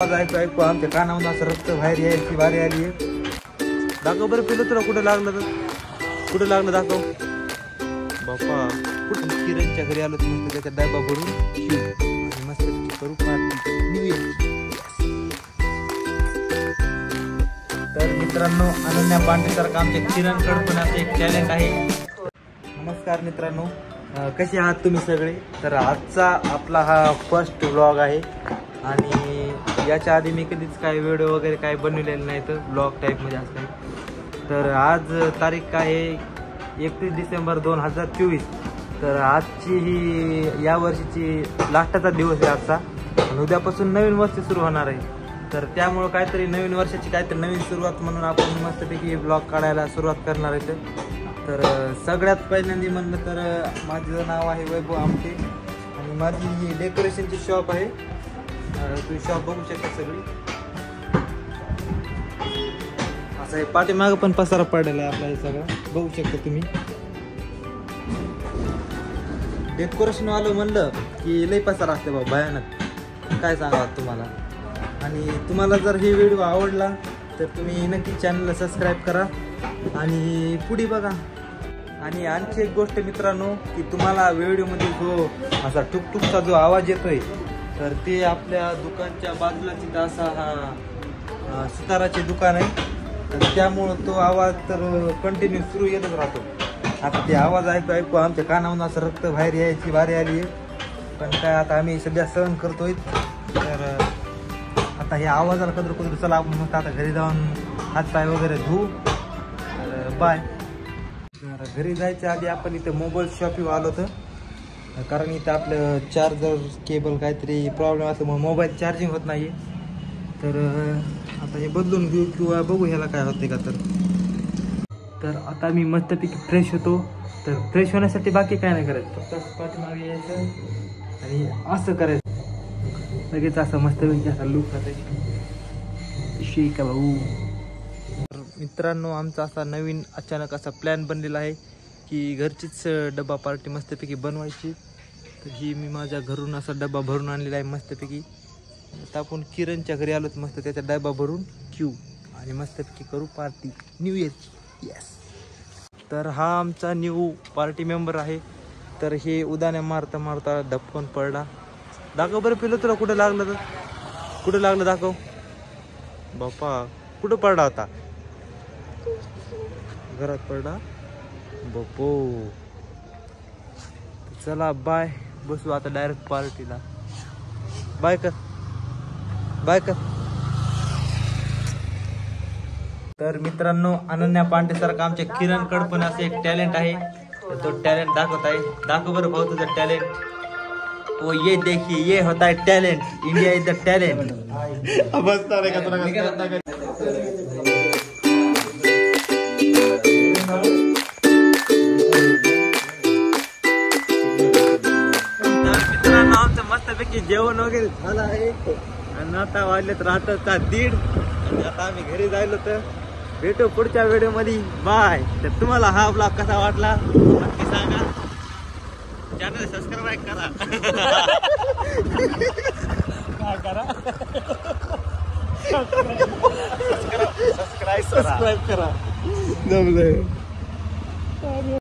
ऐकू ऐकू आमच्या कानावून असं रक्त बाहेर यायची बारी आली आहे. दाखव बरं पिलो तुला कुठे लागलं तर कुठे लागलं दाखव बाप्पा. कुठं किरणच्या घरी आलो मस्त त्याचा डबा भरून आणि मस्त करू पार्टी न्यू इयर. तर मित्रांनो अनन्या पांडेसारखं आमच्या किरणकडे पण असं एक टॅलेंट आहे. नमस्कार मित्रांनो, कसे आहात तुम्ही सगळे. तर आजचा आपला हा फर्स्ट व्लॉग आहे आणि याच्या आधी मी कधीच काही व्हिडिओ वगैरे काही बनवलेलं नाही तर ब्लॉग टाईपमध्ये असं काही. तर आज तारीख काय आहे 31 डिसेंबर 2024. तर आजची ही या वर्षीची लास्टचा दिवस आहे आजचा आणि उद्यापासून नवीन वर्ष सुरू होणार आहे. तर त्यामुळं काहीतरी नवीन वर्षाची काहीतरी नवीन सुरुवात म्हणून आपण मस्तपैकी ब्लॉग काढायला सुरुवात करणार आहे. तर सगळ्यात पहिल्यांदा म्हणलं तर माझं नाव आहे वैभव आमटे आणि माझी ही डेकोरेशनची शॉप आहे. तुम्ही शॉप बघू शकता सगळी. असं आहे पाठीमागं पण पसारा पडलेला आहे आपला हे सगळं बघू शकता तुम्ही. डेकोरेशन वालं म्हणलं की लई पसारा असते बाबा भयानक, काय सांगावं तुम्हाला. आणि तुम्हाला जर हे व्हिडिओ आवडला तर तुम्ही नक्की चॅनलला सबस्क्राईब करा आणि पुढे बघा. आणि आणखी एक गोष्ट मित्रांनो की तुम्हाला व्हिडिओमध्ये जो असा टुकटुकचा जो आवाज येतोय तर ते आपल्या दुकानच्या बाजूला तिथं असा हा सुताराचे दुकान आहे. तर त्यामुळं तो आवाज तर कंटिन्यू सुरू येतच राहतो. आता ते आवाज ऐकू ऐकू आमच्या कानावून असं रक्त बाहेर यायची बारी आली आहे. पण काय आता आम्ही सध्या सहन करतोय. तर आता हे आवाजाला कदर चला आपण मग आता घरी जाऊन हातपाय वगैरे धुवू. तर बाय. घरी जायच्या आधी आपण इथं मोबाईल शॉपिंग आलो होतं कारण इथं आपलं चार्जर केबल काहीतरी प्रॉब्लेम असल्यामुळे मोबाईल चार्जिंग होत नाही. तर आता हे बदलून घेऊ किंवा बघू ह्याला काय होते का. तर आता मी मस्तपैकी फ्रेश होतो. तर फ्रेश होण्यासाठी बाकी काय नाही करायचं, फक्त पाठीमागे यायचं आणि असं करायचं लगेच असं मस्तपैकी असा लुक करायचं शी का भाऊ. मित्रांनो आमचा असा नवीन अचानक असा प्लॅन बनलेला आहे की घरचीच डबा पार्टी मस्तपैकी बनवायची. तर ही मी माझ्या घरून असा डबा भरून आणलेला आहे मस्तपैकी. आता आपण किरणच्या घरी आलो मस्त त्याचा डबा भरून घेऊ आणि मस्तपैकी करू पार्टी न्यू इयर. येस. तर हा आमचा न्यू पार्टी मेंबर आहे. तर हे उदाने मारता मारता धपकून पडला. दाखव बरं पिलो तुला कुठे लागलं तर कुठे लागलं दाखव बाप्पा. कुठं पडला होता, घरात पडला बापो. चला बाय, बसू आता डायरेक्ट पार्टीला. बाय कर बाय कर. तर मित्रांनो अनन्या पांडेसारखं आमच्या किरणकडे पण असं एक टॅलेंट आहे. तर तो टॅलेंट दाखवत आहे. दाखव बरं भाऊ तुझं टॅलेंट. ओ ये देखिए ये होता है talent, India is the talent. मित्रांनो आमचं मस्तपैकी जेवण वगैरे झालं आहे आणि आता वाजलेत राहतात 1:30. आता आम्ही घरी जायलो. तर भेटू पुढच्या व्हिडिओ मध्ये. बाय. तर तुम्हाला हा ब्लॉग कसा वाटला नक्की सांगा. चॅनल सबस्क्राईब करा. सबस्क्राईब करा.